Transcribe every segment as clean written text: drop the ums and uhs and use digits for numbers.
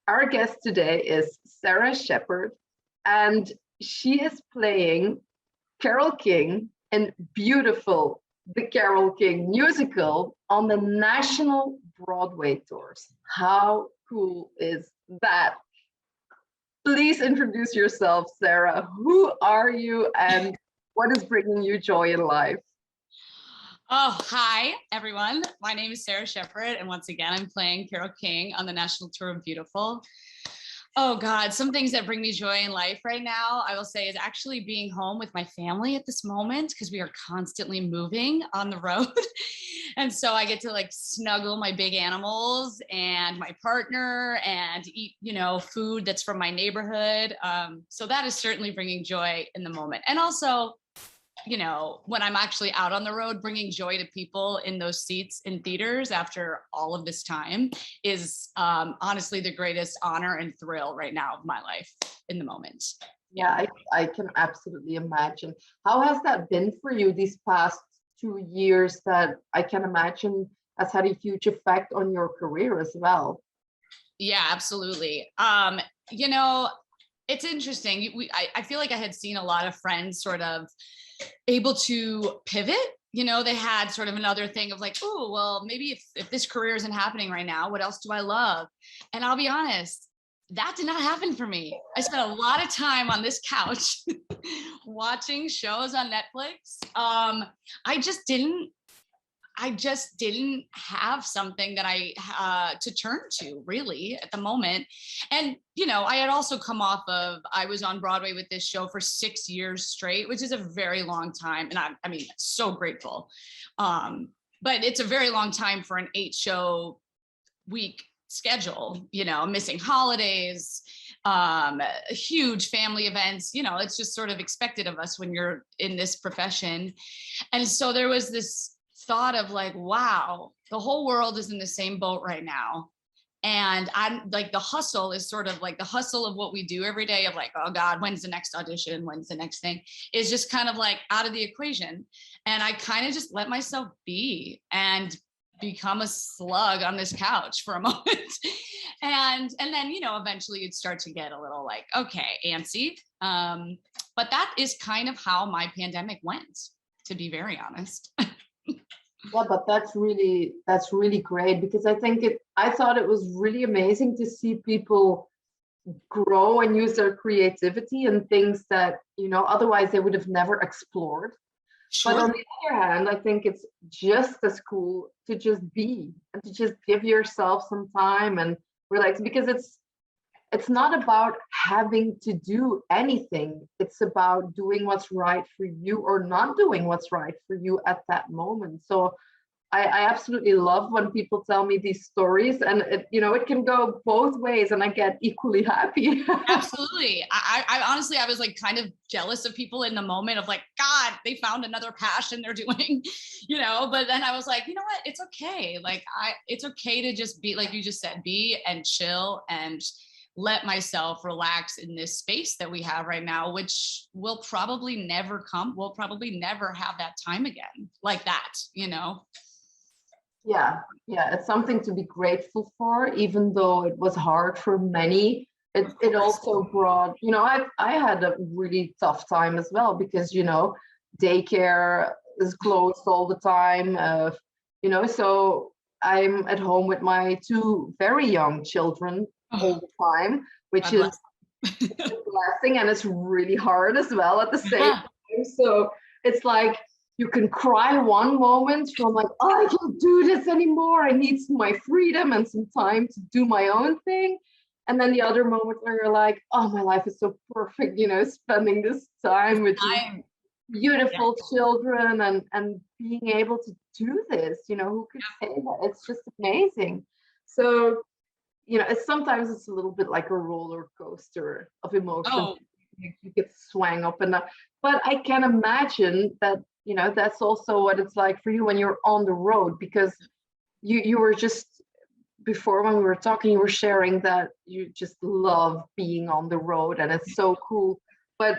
Our guest today is Sara Sheperd, and she is playing Carole King in beautiful The Carole King Musical on the national Broadway tours. How cool is that? Please introduce yourself, Sara. Who are you and what is bringing you joy in life? Oh, hi, everyone. My name is Sara Sheperd, and once again, I'm playing Carole King on the national tour of Beautiful. Oh, God, some things that bring me joy in life right now, I will say, is actually being home with my family at this moment, because we are constantly moving on the road. And so I get to like snuggle my big animals and my partner and eat, food that's from my neighborhood. So that is certainly bringing joy in the moment. And also, when I'm actually out on the road, bringing joy to people in those seats in theaters after all of this time is honestly the greatest honor and thrill right now of my life in the moment. Yeah, I can absolutely imagine. How has that been for you these past 2 years that I can imagine has had a huge effect on your career as well? Yeah, absolutely. It's interesting. I feel like I had seen a lot of friends sort of able to pivot. They had sort of another thing of like, oh, well, maybe if this career isn't happening right now, what else do I love? And I'll be honest, that did not happen for me. I spent a lot of time on this couch watching shows on Netflix. I just didn't have something that I to turn to really at the moment. And, I had also come off of, I was on Broadway with this show for 6 years straight, which is a very long time. And I mean, so grateful. But it's a very long time for an 8-show week schedule, missing holidays, huge family events, it's just sort of expected of us when you're in this profession. And so there was this thought of like, wow, the whole world is in the same boat right now. And I'm like, the hustle is sort of like the hustle of what we do every day of like, oh God, when's the next audition? When's the next thing? Is just kind of like out of the equation. And I kind of just let myself be and become a slug on this couch for a moment. and then, eventually you'd start to get a little like, okay, antsy. But that is kind of how my pandemic went, to be very honest. Yeah, but that's really great because I thought it was really amazing to see people grow and use their creativity and things that, otherwise they would have never explored. Sure. But on the other hand, I think it's just as cool to just be and to just give yourself some time and relax because it's not about having to do anything. It's about doing what's right for you or not doing what's right for you at that moment. So I absolutely love when people tell me these stories and it can go both ways and I get equally happy. Absolutely. I honestly, I was like kind of jealous of people in the moment of like, God, they found another passion they're doing, but then I was like, you know what? It's okay. Like it's okay to just be, like you just said, be and chill and let myself relax in this space that we have right now, which will probably never come. We'll probably never have that time again like that, Yeah, it's something to be grateful for, even though it was hard for many. It also brought, I had a really tough time as well because, daycare is closed all the time, so I'm at home with my 2 very young children all the time, which is a blessing and it's really hard as well at the same time. So it's like, you can cry one moment from like, oh, I can't do this anymore. I need my freedom and some time to do my own thing. And then the other moment where you're like, oh, my life is so perfect, spending this time with beautiful children and being able to do this, who could say that? It's just amazing. So, sometimes it's a little bit like a roller coaster of emotions. Oh. You get swung up and down. But I can imagine that that's also what it's like for you when you're on the road, because you were just, before when we were talking, you were sharing that you just love being on the road and it's so cool. But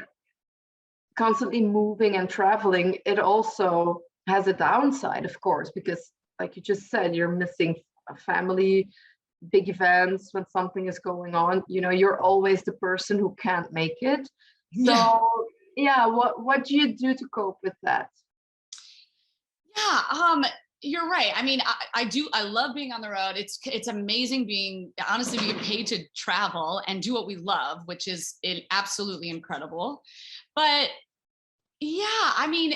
constantly moving and traveling, it also has a downside, of course, because like you just said, you're missing a family, big events, when something is going on, you're always the person who can't make it. So yeah, what do you do to cope with that? Yeah, you're right. I mean, I love being on the road. It's amazing being paid to travel and do what we love, which is absolutely incredible. But yeah, I mean,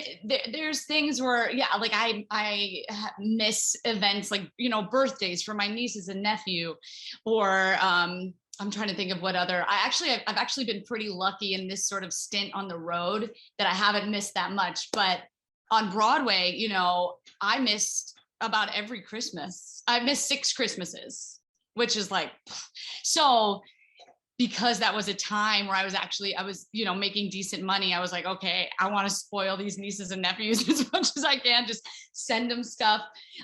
there's things where, yeah, like I miss events like, birthdays for my nieces and nephew, or I'm trying to think of what other, I've actually been pretty lucky in this sort of stint on the road that I haven't missed that much. But on Broadway, I missed about every Christmas. I missed 6 Christmases, which is like, so because that was a time where I was, making decent money. I was like, okay, I want to spoil these nieces and nephews as much as I can, just send them stuff,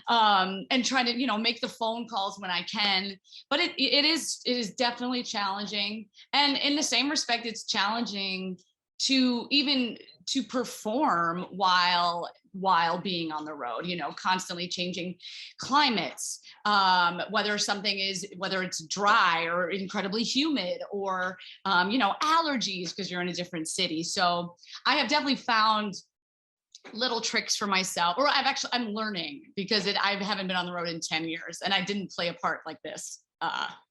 and try to, make the phone calls when I can. But it is definitely challenging. And in the same respect, it's challenging to perform while being on the road, constantly changing climates, whether it's dry or incredibly humid, or allergies because you're in a different city. So I have definitely found little tricks for myself, or I'm learning, because I haven't been on the road in 10 years and I didn't play a part like this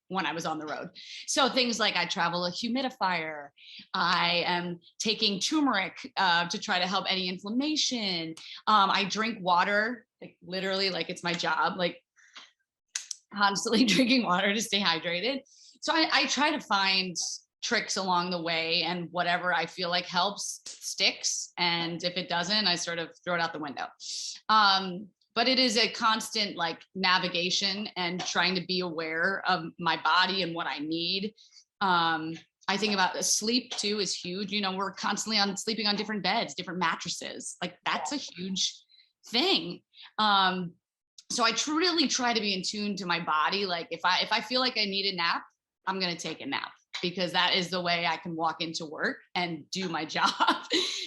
when I was on the road. So things like I travel a humidifier, I am taking turmeric to try to help any inflammation. I drink water, like literally, like it's my job, like constantly drinking water to stay hydrated. So I try to find tricks along the way, and whatever I feel like helps sticks. And if it doesn't, I sort of throw it out the window. But it is a constant like navigation and trying to be aware of my body and what I need. I think about sleep too is huge. We're constantly sleeping on different beds, different mattresses. Like that's a huge thing. So I really try to be in tune to my body. Like if I feel like I need a nap, I'm going to take a nap, because that is the way I can walk into work and do my job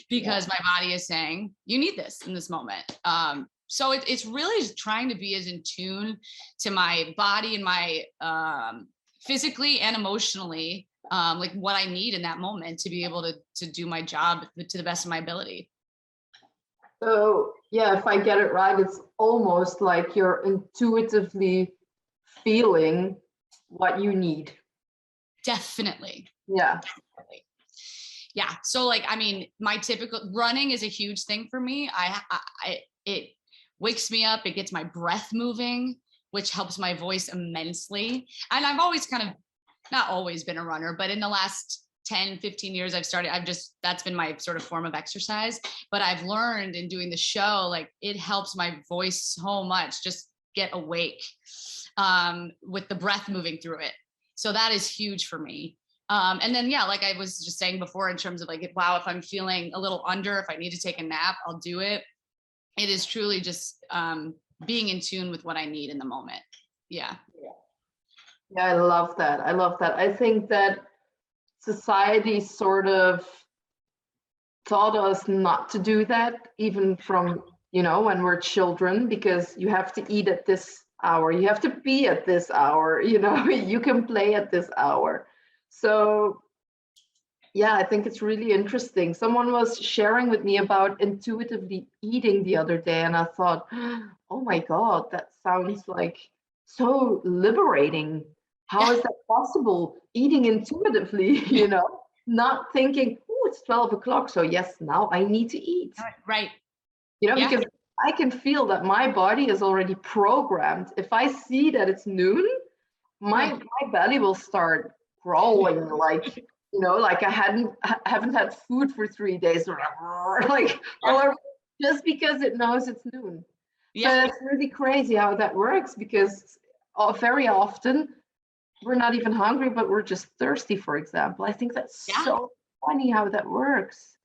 because my body is saying, you need this in this moment. So it's really trying to be as in tune to my body and my physically and emotionally, like what I need in that moment to be able to do my job to the best of my ability. So yeah, if I get it right, it's almost like you're intuitively feeling what you need. Definitely. Yeah. Definitely. Yeah. So like, I mean, my typical running is a huge thing for me. It wakes me up. It gets my breath moving, which helps my voice immensely. And I've always not always been a runner, but in the last 10, 15 years, that's been my sort of form of exercise. But I've learned in doing the show, like it helps my voice so much, just get awake with the breath moving through it. So that is huge for me. And then, yeah, like I was just saying before, in terms of like, wow, if I'm feeling a little under, if I need to take a nap, I'll do it. It is truly just being in tune with what I need in the moment. Yeah. Yeah, I love that. I think that society sort of taught us not to do that, even from, when we're children, because you have to eat at this hour, you have to be at this hour, you can play at this hour. So yeah, I think it's really interesting. Someone was sharing with me about intuitively eating the other day, and I thought, oh my God, that sounds like so liberating. How is that possible? Eating intuitively, not thinking, oh, it's 12 o'clock, so yes, now I need to eat. Right. Because I can feel that my body is already programmed. If I see that it's noon, my belly will start growling like, like I haven't had food for 3 days, or just because it knows it's noon. So it's really crazy how that works, because very often we're not even hungry, but we're just thirsty, for example. I think that's so funny how that works.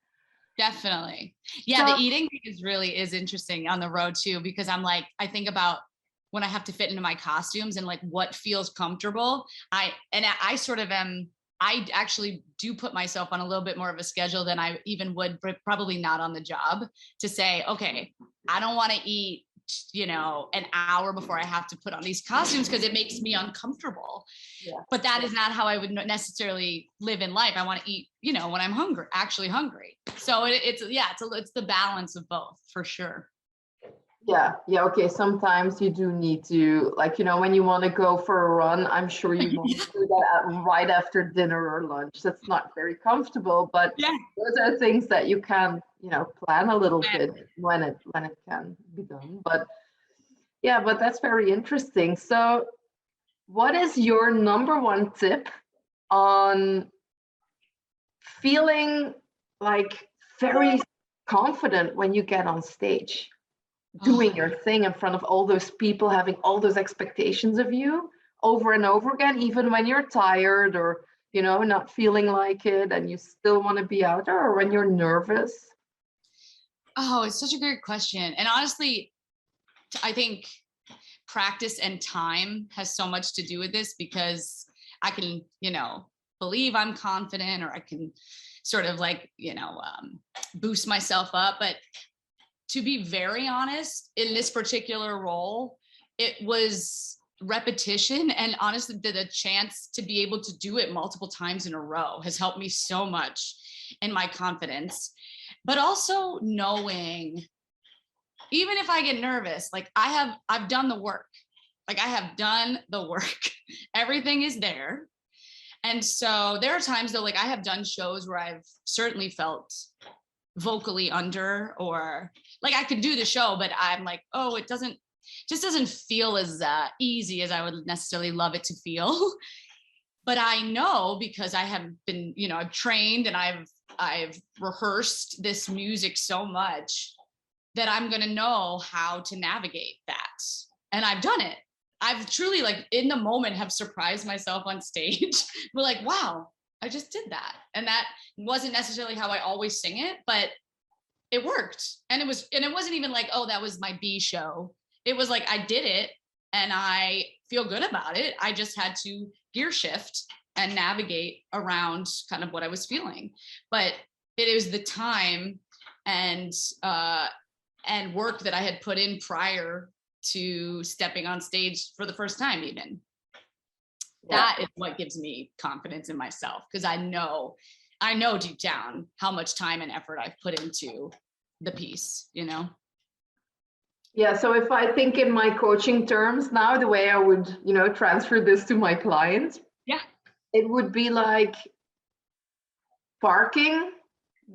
Definitely. Yeah, the eating is interesting on the road too, because I think about when I have to fit into my costumes and like what feels comfortable. I actually do put myself on a little bit more of a schedule than I even would, probably not on the job, to say, okay, I don't want to eat an hour before I have to put on these costumes because it makes me uncomfortable. Yeah. But that is not how I would necessarily live in life. I want to eat, when I'm hungry, actually hungry. So it's the balance of both for sure. Yeah. Okay. Sometimes you do need to, like, when you want to go for a run, I'm sure you want to do that right after dinner or lunch. That's not very comfortable, but those are things that you can, plan a little bit when it can be done. But yeah, but that's very interesting. So what is your number one tip on feeling like very confident when you get on stage, doing your thing in front of all those people, having all those expectations of you over and over again, even when you're tired or, not feeling like it and you still want to be out there, or when you're nervous? Oh, it's such a great question. And honestly, I think practice and time has so much to do with this, because I can, believe I'm confident, or I can sort of boost myself up. But to be very honest, in this particular role, it was repetition, and honestly, the chance to be able to do it multiple times in a row has helped me so much in my confidence. But also knowing, even if I get nervous, like I've done the work. Like I have done the work. Everything is there. And so there are times though, like I have done shows where I've certainly felt vocally under, or like I could do the show, but I'm like, oh, it just doesn't feel as easy as I would necessarily love it to feel. But I know, because I have been, I've trained and I've rehearsed this music so much that I'm going to know how to navigate that. And I've done it. I've truly, like, in the moment have surprised myself on stage. We're like, wow, I just did that. And that wasn't necessarily how I always sing it, but it worked. And it wasn't even like, oh, that was my B show. It was like, I did it and I feel good about it. I just had to gear shift and navigate around kind of what I was feeling. But it was the time and work that I had put in prior to stepping on stage for the first time, even. That is what gives me confidence in myself, because I know deep down how much time and effort I've put into the piece, Yeah, so if I think in my coaching terms now, the way I would, transfer this to my clients, it would be like parking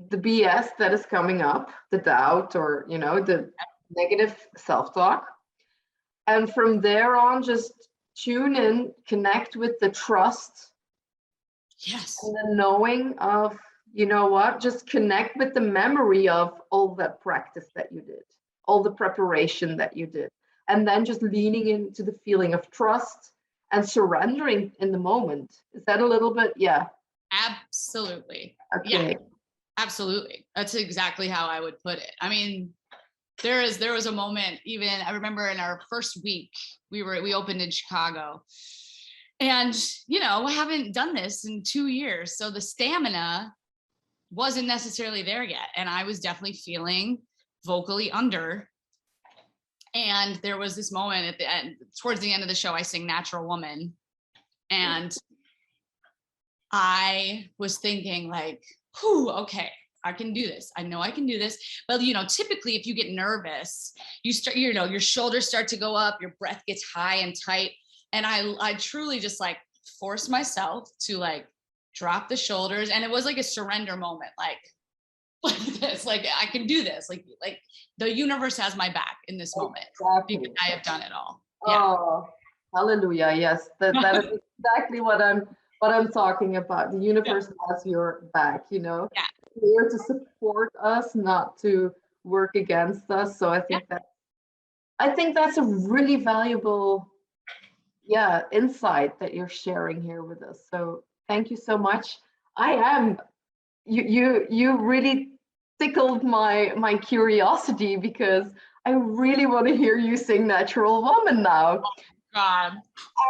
the BS that is coming up, the doubt, or, the negative self-talk. And from there on, just tune in, connect with the trust. Yes. And the knowing of, just connect with the memory of all that practice that you did, all the preparation that you did. And then just leaning into the feeling of trust and surrendering in the moment. Is that a little bit? Yeah. Absolutely. Okay. Yeah, absolutely. That's exactly how I would put it. I mean, there was a moment, even I remember in our first week, we opened in Chicago, and I haven't done this in 2 years, so the stamina wasn't necessarily there yet, and I was definitely feeling vocally under. And there was this moment at the end, towards the end of the show, I sing Natural Woman, and I was thinking like, whew, okay, I can do this. I know I can do this. But, typically if you get nervous, you start, your shoulders start to go up, your breath gets high and tight. And I truly just like forced myself to like drop the shoulders. And it was like a surrender moment, like this, like I can do this. Like the universe has my back in this moment, because I have done it all. Yeah. Oh, hallelujah. Yes. That is exactly what I'm talking about. The universe has your back, Yeah. Here to support us, not to work against us. So I think that's a really valuable insight that you're sharing here with us. So thank you so much. You really tickled my curiosity, because I really want to hear you sing Natural Woman now. Oh, God.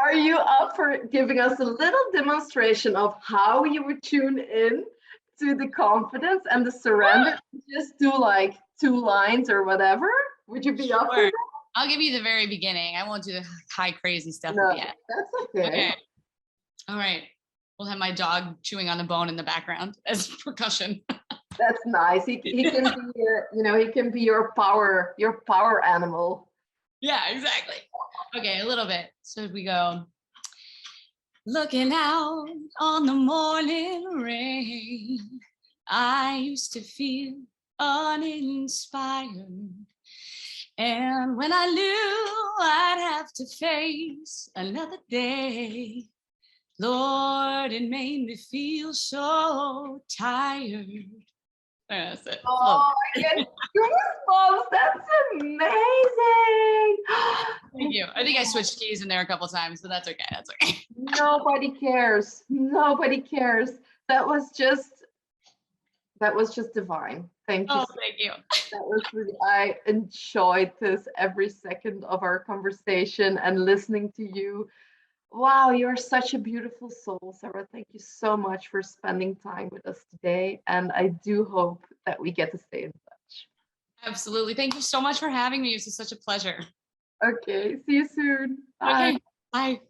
Are you up for giving us a little demonstration of how you would tune in to the confidence and the surrender? Just do like 2 lines or whatever. Would you be up for that? I'll give you the very beginning. I won't do the high crazy stuff No, at the end. that's okay. Okay. All right. We'll have my dog chewing on a bone in the background as percussion. That's nice. He can be your, he can be your power animal. Yeah, exactly. Okay, a little bit. So we go. Looking out on the morning rain, I used to feel uninspired. And when I knew I'd have to face another day, Lord, it made me feel so tired. That's it. Oh, I get goosebumps. That's amazing. Thank you. I think I switched keys in there a couple times, but that's okay. That's okay. Nobody cares. Nobody cares. That was just divine. Thank you. Oh, thank you. That was really, I enjoyed this every second of our conversation and listening to you. Wow, you're such a beautiful soul, Sarah. Thank you so much for spending time with us today. And I do hope that we get to stay in touch. Absolutely. Thank you so much for having me. It was such a pleasure. Okay, see you soon. Bye. Okay, bye.